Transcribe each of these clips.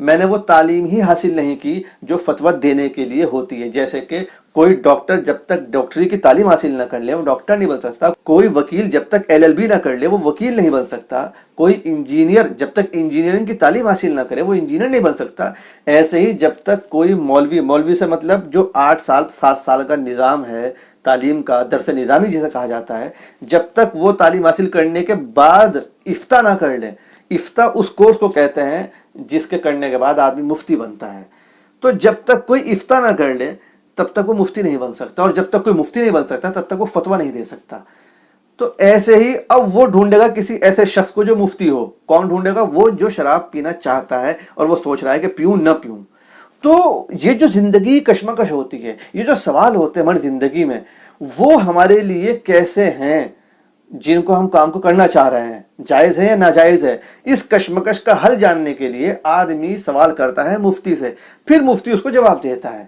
میں نے وہ تعلیم ہی حاصل نہیں کی جو فتویٰ دینے کے لیے ہوتی ہے. جیسے کہ کوئی ڈاکٹر جب تک ڈاکٹری کی تعلیم حاصل نہ کر لے وہ ڈاکٹر نہیں بن سکتا. کوئی وکیل جب تک LLB نہ کر لے وہ وکیل نہیں بن سکتا. کوئی انجینئر جب تک انجینئرنگ کی تعلیم حاصل نہ کرے وہ انجینئر نہیں بن سکتا. ایسے ہی جب تک کوئی مولوی سے مطلب جو 8 سال 7 سال کا نظام ہے تعلیم کا، درس نظامی جسے کہا جاتا ہے، جب تک وہ تعلیم حاصل کرنے کے بعد افتاء نہ کر لے. افتاء اس کورس کو کہتے ہیں جس کے کرنے کے بعد آدمی مفتی بنتا ہے. تو جب تک کوئی افتاء نہ کر لے تب تک وہ مفتی نہیں بن سکتا، اور جب تک کوئی مفتی نہیں بن سکتا تب تک وہ فتویٰ نہیں دے سکتا. تو ایسے ہی اب وہ ڈھونڈے گا کسی ایسے شخص کو جو مفتی ہو. کون ڈھونڈے گا؟ وہ جو شراب پینا چاہتا ہے اور وہ سوچ رہا ہے کہ پیوں نہ پیوں. تو یہ جو زندگی کشمکش ہوتی ہے، یہ جو سوال ہوتے ہیں ہماری زندگی میں، وہ ہمارے لیے کیسے ہیں جن کو ہم کام کو کرنا چاہ رہے ہیں، جائز ہے یا ناجائز ہے؟ اس کشمکش کا حل جاننے کے لیے آدمی سوال کرتا ہے مفتی سے، پھر مفتی اس کو جواب دیتا ہے.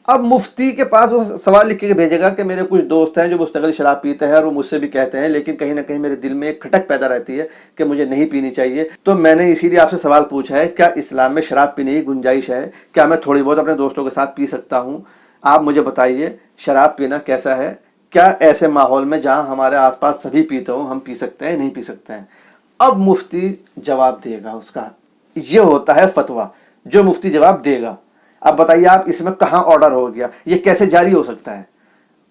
اب مفتی کے پاس وہ سوال لکھ کے بھیجے گا کہ میرے کچھ دوست ہیں جو مستقل شراب پیتے ہیں اور وہ مجھ سے بھی کہتے ہیں، لیکن کہیں نہ کہیں میرے دل میں ایک کھٹک پیدا رہتی ہے کہ مجھے نہیں پینی چاہیے. تو میں نے اسی لیے آپ سے سوال پوچھا ہے، کیا اسلام میں شراب پینے کی گنجائش ہے؟ کیا میں تھوڑی بہت اپنے دوستوں کے ساتھ پی سکتا ہوں؟ آپ مجھے بتائیے شراب پینا کیسا ہے؟ کیا ایسے ماحول میں جہاں ہمارے آس پاس سبھی پیتے ہوں ہم پی سکتے ہیں نہیں پی سکتے ہیں؟ اب مفتی جواب دے گا. اس کا یہ ہوتا ہے فتویٰ جو مفتی جواب دے گا. اب بتائیے آپ اس میں کہاں آرڈر ہو گیا؟ یہ کیسے جاری ہو سکتا ہے؟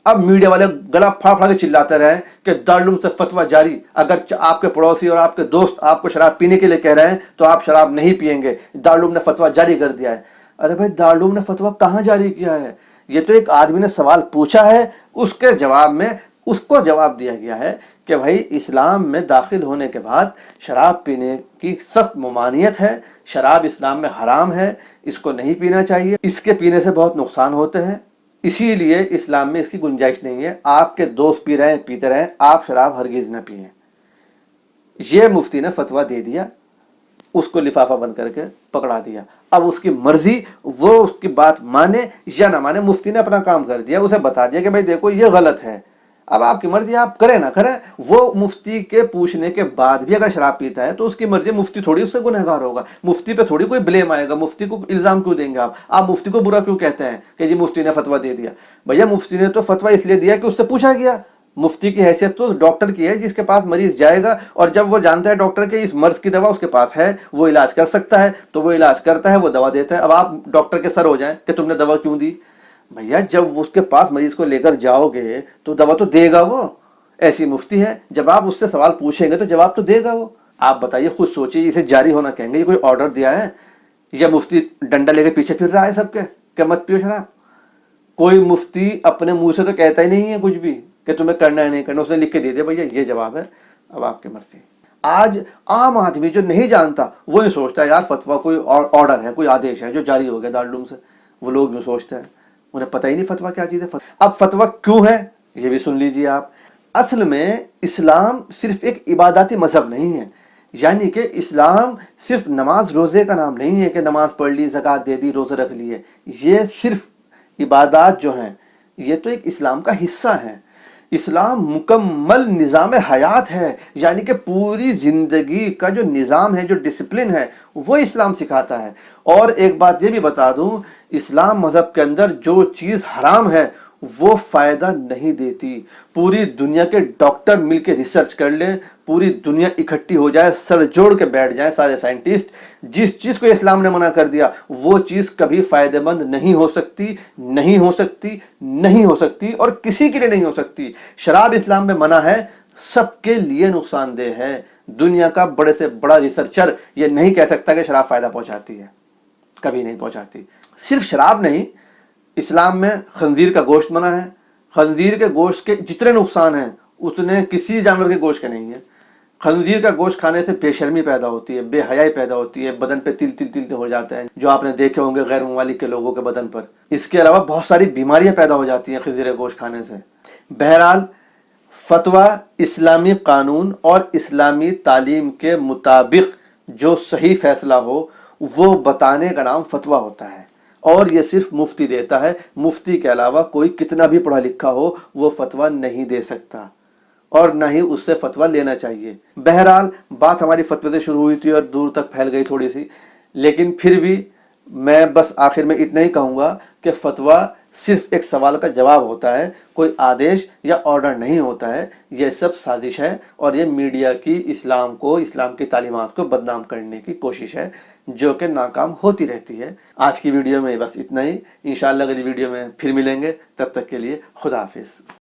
اب میڈیا والے گلا پھاڑ پھاڑ کے چلاتے رہے کہ دارالعلوم سے فتویٰ جاری، اگر آپ کے پڑوسی اور آپ کے دوست آپ کو شراب پینے کے لیے کہہ رہے ہیں تو آپ شراب نہیں پیئیں گے، دارالعلوم نے فتویٰ جاری کر دیا ہے. ارے بھائی دارالعلوم نے فتویٰ کہاں جاری کیا ہے؟ یہ تو ایک آدمی نے سوال پوچھا ہے، اس کے جواب میں اس کو جواب دیا گیا ہے کہ بھائی اسلام میں داخل ہونے کے بعد شراب پینے کی سخت ممانعت ہے، شراب اسلام میں حرام ہے، اس کو نہیں پینا چاہیے، اس کے پینے سے بہت نقصان ہوتے ہیں، اسی لیے اسلام میں اس کی گنجائش نہیں ہے. آپ کے دوست پی رہے ہیں پیتے رہیں، آپ شراب ہرگز نہ پئیں. یہ مفتی نے فتویٰ دے دیا، اس کو لفافہ بند کر کے پکڑا دیا. اب اس کی مرضی وہ اس کی بات مانے یا نہ مانے. مفتی نے اپنا کام کر دیا، اسے بتا دیا کہ بھائی دیکھو یہ غلط ہے، اب آپ کی مرضی، آپ کریں نہ کریں. وہ مفتی کے پوچھنے کے بعد بھی اگر شراب پیتا ہے تو اس کی مرضی، مفتی تھوڑی اس سے گنہگار ہوگا، مفتی پہ تھوڑی کوئی بلیم آئے گا، مفتی کو الزام کیوں دیں گے آپ مفتی کو برا کیوں کہتے ہیں کہ جی مفتی نے فتویٰ دے دیا؟ بھیا مفتی نے تو فتویٰ اس لیے دیا کہ اس سے پوچھا گیا. مفتی کی حیثیت تو ڈاکٹر کی ہے جس کے پاس مریض جائے گا، اور جب وہ جانتا ہے ڈاکٹر کہ اس مرض کی دوا اس کے پاس ہے، وہ علاج کر سکتا ہے، تو وہ علاج کرتا ہے، وہ دوا دیتا ہے. اب آپ ڈاکٹر کے سر ہو جائیں کہ تم نے دوا کیوں دی؟ بھیا جب اس کے پاس مریض کو لے کر جاؤ گے تو دوا تو دے گا وہ. ایسی مفتی ہے، جب آپ اس سے سوال پوچھیں گے تو جواب تو دے گا وہ. آپ بتائیے، خود سوچیے، اسے جاری ہونا کہیں گے یہ کوئی آرڈر دیا ہے یا مفتی ڈنڈا لے کے پیچھے پھر رہا ہے سب کے کہ مت پیو شراب؟ کوئی مفتی اپنے منہ سے تو کہتا ہی نہیں ہے کچھ بھی کہ تمہیں کرنا ہے نہیں کرنا، اس نے لکھ کے دے دیا بھیا یہ جواب ہے، اب آپ کی مرضی. آج عام آدمی جو نہیں جانتا وہ یہ سوچتا ہے یار فتویٰ کوئی آرڈر ہے، کوئی آدیش ہے جو جاری ہو گیا دارالعلوم سے. وہ لوگ یوں سوچتے ہیں، انہیں پتہ ہی نہیں فتویٰ کیا چیز ہے. اب فتویٰ کیوں ہے یہ بھی سن لیجیے آپ. اصل میں اسلام صرف ایک عباداتی مذہب نہیں ہے، یعنی کہ اسلام صرف نماز روزے کا نام نہیں ہے کہ نماز پڑھ لی، زکوٰۃ دے دی، روزے رکھ لیے. یہ صرف عبادات جو ہیں یہ تو ایک اسلام کا حصہ ہیں. اسلام مکمل نظام حیات ہے، یعنی کہ پوری زندگی کا جو نظام ہے، جو ڈسپلن ہے، وہ اسلام سکھاتا ہے. اور ایک بات یہ بھی بتا دوں، اسلام مذہب کے اندر جو چیز حرام ہے وہ فائدہ نہیں دیتی. پوری دنیا کے ڈاکٹر مل کے ریسرچ کر لیں، پوری دنیا اکٹھی ہو جائے، سر جوڑ کے بیٹھ جائیں سارے سائنٹسٹ، جس چیز کو اسلام نے منع کر دیا وہ چیز کبھی فائدہ مند نہیں ہو سکتی، نہیں ہو سکتی، نہیں ہو سکتی، اور کسی کے لیے نہیں ہو سکتی. شراب اسلام میں منع ہے، سب کے لیے نقصان دہ ہے. دنیا کا بڑے سے بڑا ریسرچر یہ نہیں کہہ سکتا کہ شراب فائدہ پہنچاتی ہے، کبھی نہیں پہنچاتی. صرف شراب نہیں، اسلام میں خنزیر کا گوشت منع ہے. خنزیر کے گوشت کے جتنے نقصان ہیں اتنے کسی جانور کے گوشت کے نہیں ہیں. خنزیر کا گوشت کھانے سے بے شرمی پیدا ہوتی ہے، بے حیائی پیدا ہوتی ہے، بدن پہ تل تل تل ہو جاتے ہیں جو آپ نے دیکھے ہوں گے غیر ممالک کے لوگوں کے بدن پر. اس کے علاوہ بہت ساری بیماریاں پیدا ہو جاتی ہیں خنزیر کا گوشت کھانے سے. بہرحال فتویٰ اسلامی قانون اور اسلامی تعلیم کے مطابق جو صحیح فیصلہ ہو وہ بتانے کا نام فتویٰ ہوتا ہے، اور یہ صرف مفتی دیتا ہے. مفتی کے علاوہ کوئی کتنا بھی پڑھا لکھا ہو وہ فتویٰ نہیں دے سکتا، اور نہ ہی اس سے فتویٰ لینا چاہیے. بہرحال بات ہماری فتوے سے شروع ہوئی تھی اور دور تک پھیل گئی تھوڑی سی، لیکن پھر بھی میں بس آخر میں اتنا ہی کہوں گا کہ فتویٰ صرف ایک سوال کا جواب ہوتا ہے، کوئی آدیش یا آرڈر نہیں ہوتا ہے۔ یہ سب سازش ہے اور یہ میڈیا کی اسلام کی تعلیمات کو بدنام کرنے کی کوشش ہے، جو کہ ناکام ہوتی رہتی ہے۔ آج کی ویڈیو میں بس اتنا ہی، انشاءاللہ اگلی ویڈیو میں پھر ملیں گے، تب تک کے لیے خدا حافظ۔